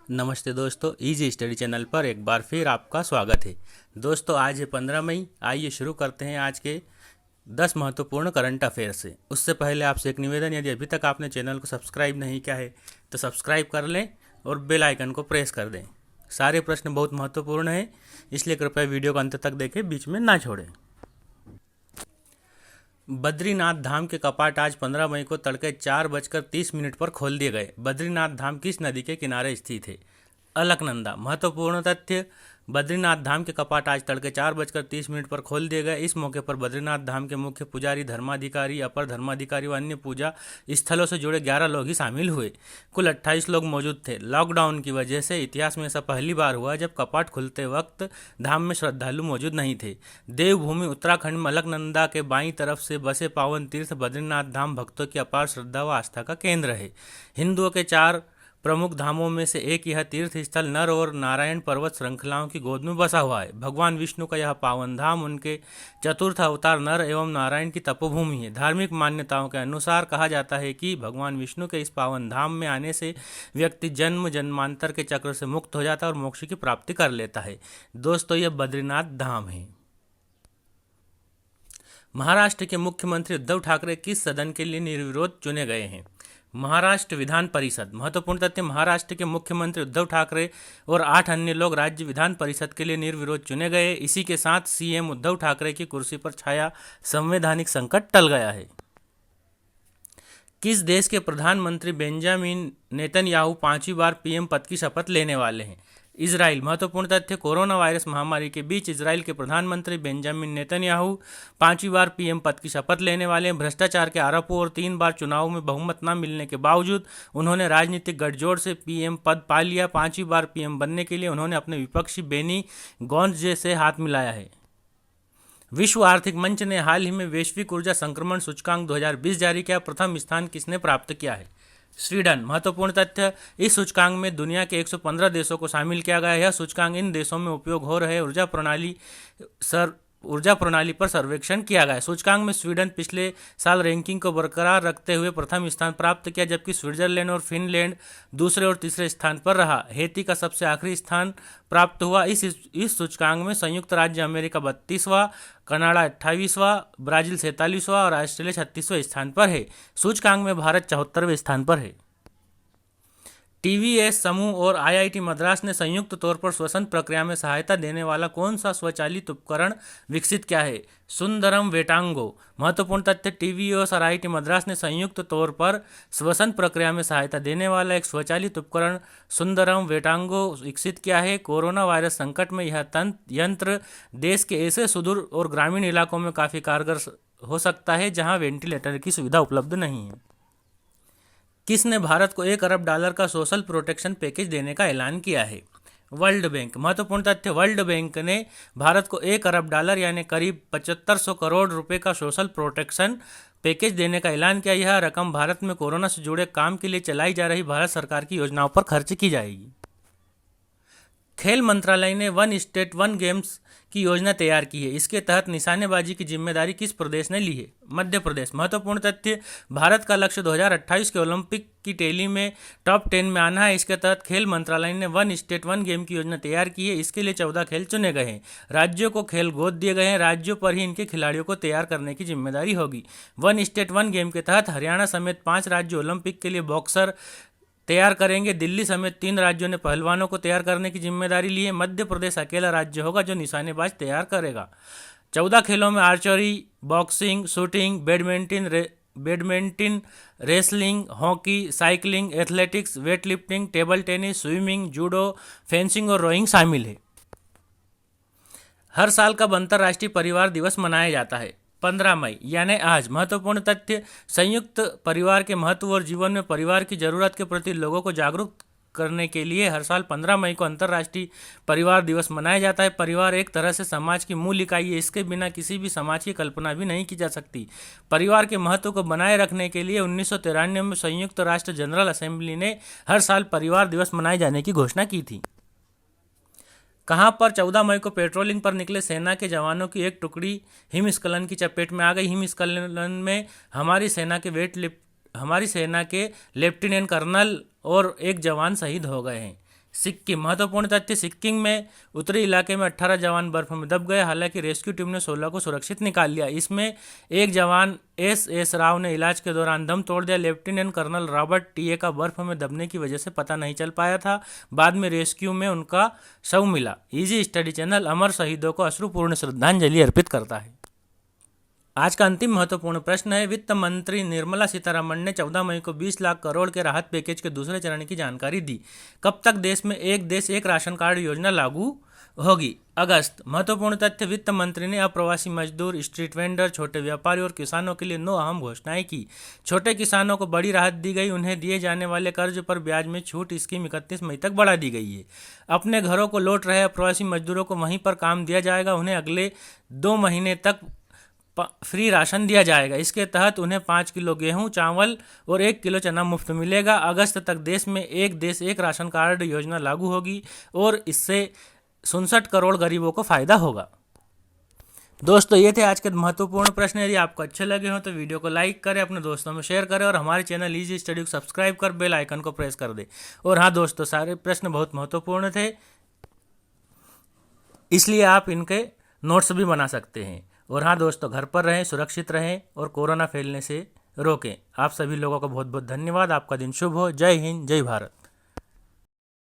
नमस्ते दोस्तों, easy study channel पर एक बार फिर आपका स्वागत है। दोस्तों, आज है 15 मई। आइए शुरू करते हैं आज के 10 महत्वपूर्ण करंट अफेयर से। उससे पहले आपसे एक निवेदन, यदि अभी तक आपने चैनल को सब्सक्राइब नहीं किया है तो सब्सक्राइब कर लें और बेल आइकन को प्रेस कर दें। सारे प्रश्न बहुत महत्वपूर्ण हैं, इसलिए कृपया वीडियो को अंत तक देखें, बीच में ना छोड़ें। बद्रीनाथ धाम के कपाट आज 15 मई को तड़के 4:30 पर खोल दिए गए। बद्रीनाथ धाम किस नदी के किनारे स्थित है? अलकनंदा। महत्वपूर्ण तथ्य, बद्रीनाथ धाम के कपाट आज तड़के 4:30 पर खोल दिए गए। इस मौके पर बद्रीनाथ धाम के मुख्य पुजारी, धर्माधिकारी, अपर धर्माधिकारी व अन्य पूजा स्थलों से जुड़े 11 लोग ही शामिल हुए। कुल 28 लोग मौजूद थे। लॉकडाउन की वजह से इतिहास में ऐसा पहली बार हुआ जब कपाट खुलते वक्त धाम में श्रद्धालु मौजूद नहीं थे। देवभूमि उत्तराखंड में अलकनंदा के बाईं तरफ से बसे पावन तीर्थ बद्रीनाथ धाम भक्तों की अपार श्रद्धा व आस्था का केंद्र है। हिंदुओं के 4 प्रमुख धामों में से एक यह तीर्थ स्थल नर और नारायण पर्वत श्रृंखलाओं की गोद में बसा हुआ है। भगवान विष्णु का यह पावन धाम उनके चतुर्थ अवतार नर एवं नारायण की तपोभूमि है। धार्मिक मान्यताओं के अनुसार कहा जाता है कि भगवान विष्णु के इस पावन धाम में आने से व्यक्ति जन्म जन्मांतर के चक्र से मुक्त हो जाता है और मोक्ष की प्राप्ति कर लेता है। दोस्तों, यह बद्रीनाथ धाम है। महाराष्ट्र के मुख्यमंत्री उद्धव ठाकरे किस सदन के लिए निर्विरोध चुने गए हैं? महाराष्ट्र विधान परिषद। महत्वपूर्ण तथ्य, महाराष्ट्र के मुख्यमंत्री उद्धव ठाकरे और 8 अन्य लोग राज्य विधान परिषद के लिए निर्विरोध चुने गए। इसी के साथ सीएम उद्धव ठाकरे की कुर्सी पर छाया संवैधानिक संकट टल गया है। किस देश के प्रधानमंत्री बेंजामिन नेतन्याहू 5वीं बार पीएम पद की शपथ लेने वाले हैं? इजराइल। महत्वपूर्ण तथ्य, कोरोना वायरस महामारी के बीच इजराइल के प्रधानमंत्री बेंजामिन नेतन्याहू 5वीं बार पीएम पद की शपथ लेने वाले हैं। भ्रष्टाचार के आरोपों और 3 बार चुनाव में बहुमत न मिलने के बावजूद उन्होंने राजनीतिक गठजोड़ से पीएम पद पा लिया। 5वीं बार पीएम बनने के लिए उन्होंने अपने विपक्षी बेनी गॉन्ज से हाथ मिलाया है। विश्व आर्थिक मंच ने हाल ही में वैश्विक ऊर्जा संक्रमण सूचकांक 2020 जारी किया। प्रथम स्थान किसने प्राप्त किया है? स्वीडन। महत्वपूर्ण तथ्य, इस सूचकांक में दुनिया के 115 देशों को शामिल किया गया है। यह सूचकांक इन देशों में उपयोग हो रहे ऊर्जा प्रणाली पर सर्वेक्षण किया गया है। सूचकांक में स्वीडन पिछले साल रैंकिंग को बरकरार रखते हुए प्रथम स्थान प्राप्त किया, जबकि स्विट्जरलैंड और फिनलैंड दूसरे और तीसरे स्थान पर रहा। हैती का सबसे आखिरी स्थान प्राप्त हुआ। इस सूचकांक में संयुक्त राज्य अमेरिका 32वां, कनाडा 28वां, ब्राजील 47वां और ऑस्ट्रेलिया 36वें स्थान पर है। सूचकांक में भारत 74वें स्थान पर है। टीवीएस समूह और आईआईटी मद्रास ने संयुक्त तौर पर श्वसन प्रक्रिया में सहायता देने वाला कौन सा स्वचालित उपकरण विकसित किया है? सुंदरम वेटांगो। महत्वपूर्ण तथ्य, टीवीएस और आईआईटी मद्रास ने संयुक्त तौर पर श्वसन प्रक्रिया में सहायता देने वाला एक स्वचालित उपकरण सुंदरम वेटांगो विकसित किया है। कोरोना वायरस संकट में यह यंत्र देश के ऐसे सुदूर और ग्रामीण इलाकों में काफ़ी कारगर हो सकता है जहां वेंटिलेटर की सुविधा उपलब्ध नहीं है। किसने भारत को $1 अरब का सोशल प्रोटेक्शन पैकेज देने का ऐलान किया है? World bank. महत्वपूर्ण तथ्य, वर्ल्ड बैंक ने भारत को $1 अरब यानी करीब 7500 करोड़ रुपए का सोशल प्रोटेक्शन पैकेज देने का ऐलान किया। यह रकम भारत में कोरोना से जुड़े काम के लिए चलाई जा रही भारत सरकार की योजनाओं पर खर्च की जाएगी। खेल मंत्रालय ने वन स्टेट वन गेम्स की योजना तैयार की है। इसके तहत निशानेबाजी की जिम्मेदारी किस प्रदेश ने ली है? मध्य प्रदेश। महत्वपूर्ण तथ्य, भारत का लक्ष्य 2028 के ओलंपिक की टैली में टॉप 10 में आना है। इसके तहत खेल मंत्रालय ने वन स्टेट वन गेम की योजना तैयार की है। इसके लिए 14 खेल चुने गए हैं। राज्यों को खेल गोद दिए गए हैं। राज्यों पर ही इनके खिलाड़ियों को तैयार करने की जिम्मेदारी होगी। वन स्टेट वन गेम के तहत हरियाणा समेत 5 राज्य ओलंपिक के लिए बॉक्सर तैयार करेंगे। दिल्ली समेत 3 राज्यों ने पहलवानों को तैयार करने की जिम्मेदारी ली है। मध्य प्रदेश अकेला राज्य होगा जो निशानेबाज तैयार करेगा। 14 खेलों में archery, boxing, shooting, badminton, wrestling, hockey, cycling, athletics, weightlifting, table tennis, swimming, judo, fencing और रोइंग शामिल है। हर साल कब अंतर्राष्ट्रीय परिवार दिवस मनाया जाता है? 15 मई यानी आज। महत्वपूर्ण तथ्य, संयुक्त परिवार के महत्व और जीवन में परिवार की जरूरत के प्रति लोगों को जागरूक करने के लिए हर साल 15 मई को अंतर्राष्ट्रीय परिवार दिवस मनाया जाता है। परिवार एक तरह से समाज की मूल इकाई है। इसके बिना किसी भी समाज की कल्पना भी नहीं की जा सकती। परिवार के महत्व को बनाए रखने के लिए 1993 में संयुक्त राष्ट्र जनरल असेंबली ने हर साल परिवार दिवस मनाए जाने की घोषणा की थी। कहां पर 14 मई को पेट्रोलिंग पर निकले सेना के जवानों की एक टुकड़ी हिमस्खलन की चपेट में आ गई? हिमस्खलन में हमारी सेना के लेफ्टिनेंट कर्नल और एक जवान शहीद हो गए हैं। सिक्किम, महत्वपूर्ण तथ्य, सिक्किम में उत्तरी इलाके में 18 जवान बर्फ में दब गए। हालांकि रेस्क्यू टीम ने 16 को सुरक्षित निकाल लिया। इसमें एक जवान एस राव ने इलाज के दौरान दम तोड़ दिया। लेफ्टिनेंट कर्नल रॉबर्ट टीए का बर्फ में दबने की वजह से पता नहीं चल पाया था। बाद में रेस्क्यू में उनका शव मिला। इजी स्टडी चैनल अमर शहीदों को अश्रुपूर्ण श्रद्धांजलि अर्पित करता है। आज का अंतिम महत्वपूर्ण प्रश्न है, वित्त मंत्री निर्मला सीतारमण ने 14 मई को 20 लाख करोड़ के राहत पैकेज के दूसरे चरण की जानकारी दी। कब तक देश में एक देश एक राशन कार्ड योजना लागू होगी? अगस्त। महत्वपूर्ण तथ्य, वित्त मंत्री ने अप्रवासी मजदूर, स्ट्रीट वेंडर, छोटे व्यापारी और किसानों के लिए 9 अहम घोषणाएं की। छोटे किसानों को बड़ी राहत दी गई। उन्हें दिए जाने वाले कर्ज पर ब्याज में छूट स्कीम 31 मई तक बढ़ा दी गई है। अपने घरों को लौट रहे अप्रवासी मजदूरों को वहीं पर काम दिया जाएगा। उन्हें अगले 2 महीने तक फ्री राशन दिया जाएगा। इसके तहत उन्हें 5 किलो गेहूं, चावल और 1 किलो चना मुफ्त मिलेगा। अगस्त तक देश में एक देश एक राशन कार्ड योजना लागू होगी और इससे 67 करोड़ गरीबों को फायदा होगा। दोस्तों, ये थे आज के महत्वपूर्ण प्रश्न। यदि आपको अच्छे लगे हो तो वीडियो को लाइक करें, अपने दोस्तों में शेयर करें और हमारे चैनल इजी स्टडी को सब्सक्राइब कर बेल आइकन को प्रेस कर दें। और हाँ दोस्तों, सारे प्रश्न बहुत महत्वपूर्ण थे, इसलिए आप इनके नोट्स भी बना सकते हैं। और हाँ दोस्तों, घर पर रहें, सुरक्षित रहें और कोरोना फैलने से रोकें। आप सभी लोगों का बहुत बहुत धन्यवाद। आपका दिन शुभ हो। जय हिंद, जय भारत।